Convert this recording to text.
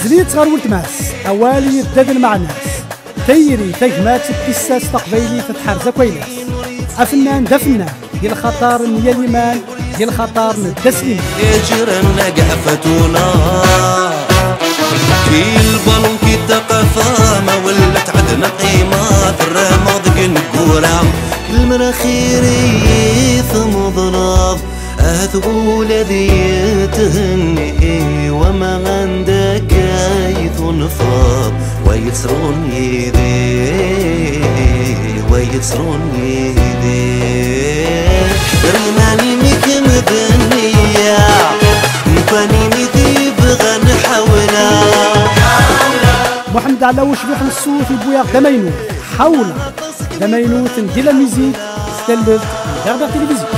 زليت غير ولد ماس اوالي الددن مع الناس تيري تيهمات كيساس تقبيلي تتحرز كويلاس افنان دفنان ديال خطار يا اليمان ديال خطار التسليم يجرنا قعفتونا كي البالون كي تقفا ما ولات عندنا قيمة الرمض كنقورا المناخيري ثم ضراب أثقول ذي تهني وما عندك يثنفض ويتسرون يدي ويتسرون يدي رماني ميك مدنية مفاني ميدي بغى نحاولا محمد علاوش بيح نصو في بوياغ دمينو حاول دمينو تندير الميزيك ستلبت غير تلفزيون